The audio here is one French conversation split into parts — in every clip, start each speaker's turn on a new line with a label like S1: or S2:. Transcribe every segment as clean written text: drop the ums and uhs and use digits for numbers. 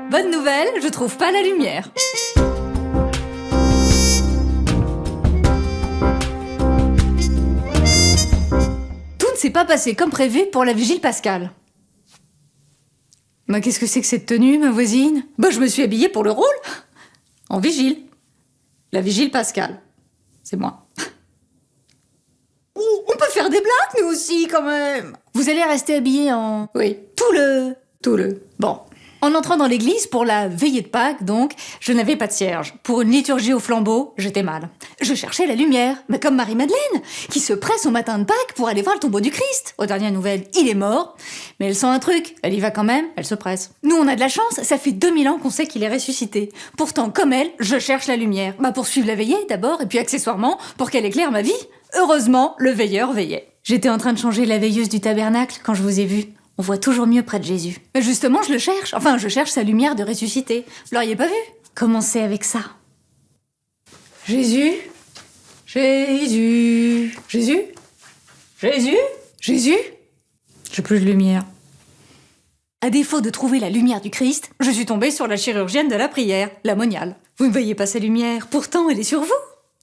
S1: Bonne nouvelle, je trouve pas la lumière. Tout ne s'est pas passé comme prévu pour la vigile pascale. Bah qu'est-ce que c'est que cette tenue, ma voisine? Bah je me suis habillée pour le rôle. En vigile. La vigile pascale. C'est moi. On peut faire des blagues, nous aussi, quand même. Vous allez rester habillée en... Oui. Tout le... Bon. En entrant dans l'église pour la veillée de Pâques, donc, je n'avais pas de cierge. Pour une liturgie au flambeau, j'étais mal. Je cherchais la lumière, mais comme Marie-Madeleine, qui se presse au matin de Pâques pour aller voir le tombeau du Christ. Aux dernières nouvelles, il est mort. Mais elle sent un truc, elle y va quand même, elle se presse. Nous, on a de la chance, ça fait 2000 ans qu'on sait qu'il est ressuscité. Pourtant, comme elle, je cherche la lumière. Bah pour suivre la veillée, d'abord, et puis accessoirement, pour qu'elle éclaire ma vie. Heureusement, le veilleur veillait. J'étais en train de changer la veilleuse du tabernacle quand je vous ai vu. On voit toujours mieux près de Jésus. Mais justement, je le cherche. Enfin, je cherche sa lumière de ressuscité. Vous l'auriez pas vu? Commencez avec ça. Jésus. Jésus. Jésus. Jésus. Jésus. J'ai plus de lumière. À défaut de trouver la lumière du Christ, je suis tombée sur la chirurgienne de la prière, la moniale. Vous ne voyez pas sa lumière, pourtant elle est sur vous.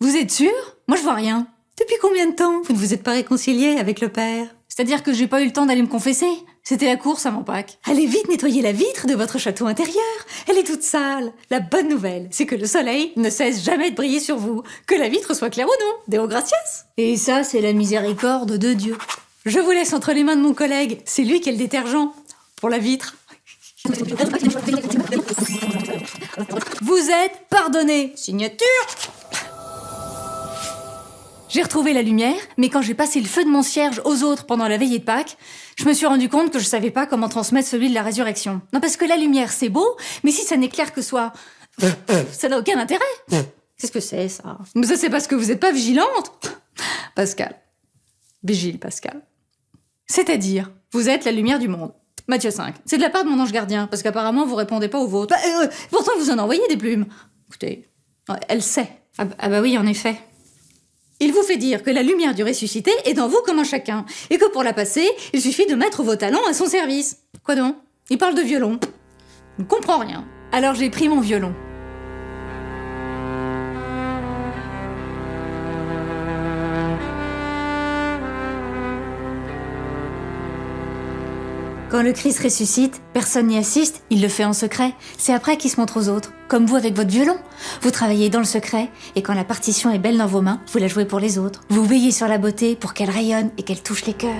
S1: Vous êtes sûr? Moi je vois rien. Depuis combien de temps vous ne vous êtes pas réconcilié avec le Père? C'est-à-dire que j'ai pas eu le temps d'aller me confesser. C'était la course avant Pâques. Allez vite nettoyer la vitre de votre château intérieur. Elle est toute sale. La bonne nouvelle, c'est que le soleil ne cesse jamais de briller sur vous. Que la vitre soit claire ou non. Deo gratias. Et ça, c'est la miséricorde de Dieu. Je vous laisse entre les mains de mon collègue. C'est lui qui est le détergent. Pour la vitre. Vous êtes pardonné. Signature. J'ai retrouvé la lumière, mais quand j'ai passé le feu de mon cierge aux autres pendant la veillée de Pâques, je me suis rendu compte que je savais pas comment transmettre celui de la résurrection. Non, parce que la lumière, c'est beau, mais si ça n'éclaire que soi, ça n'a aucun intérêt. Qu'est-ce que c'est, ça? Mais ça, c'est parce que vous êtes pas vigilante. Pascal. Vigile, Pascal. C'est-à-dire, vous êtes la lumière du monde. Matthieu 5. C'est de la part de mon ange gardien, parce qu'apparemment, vous répondez pas aux vôtres. Pourtant, vous en envoyez des plumes. Écoutez, elle sait. Ah bah oui, en effet. Il vous fait dire que la lumière du ressuscité est dans vous comme en chacun, et que pour la passer, il suffit de mettre vos talents à son service. Quoi donc? Il parle de violon. Je ne comprends rien. Alors j'ai pris mon violon. Quand le Christ ressuscite, personne n'y assiste, il le fait en secret. C'est après qu'il se montre aux autres. Comme vous avec votre violon. Vous travaillez dans le secret, et quand la partition est belle dans vos mains, vous la jouez pour les autres. Vous veillez sur la beauté pour qu'elle rayonne et qu'elle touche les cœurs.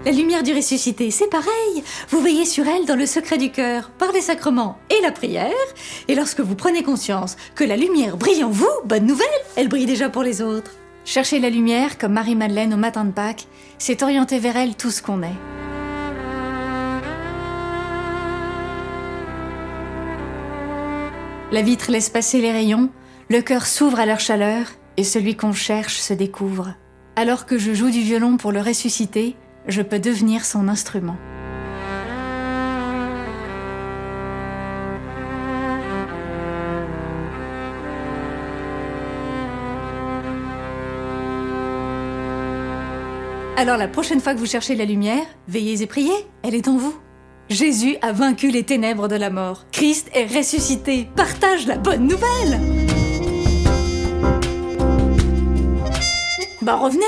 S1: La lumière du ressuscité, c'est pareil. Vous veillez sur elle dans le secret du cœur, par les sacrements et la prière. Et lorsque vous prenez conscience que la lumière brille en vous, bonne nouvelle, elle brille déjà pour les autres. Chercher la lumière, comme Marie-Madeleine au matin de Pâques, c'est orienter vers elle tout ce qu'on est. La vitre laisse passer les rayons, le cœur s'ouvre à leur chaleur, et celui qu'on cherche se découvre. Alors que je joue du violon pour le ressusciter, je peux devenir son instrument. Alors la prochaine fois que vous cherchez la lumière, veillez et priez, elle est en vous. Jésus a vaincu les ténèbres de la mort. Christ est ressuscité. Partage la bonne nouvelle. Bah revenez.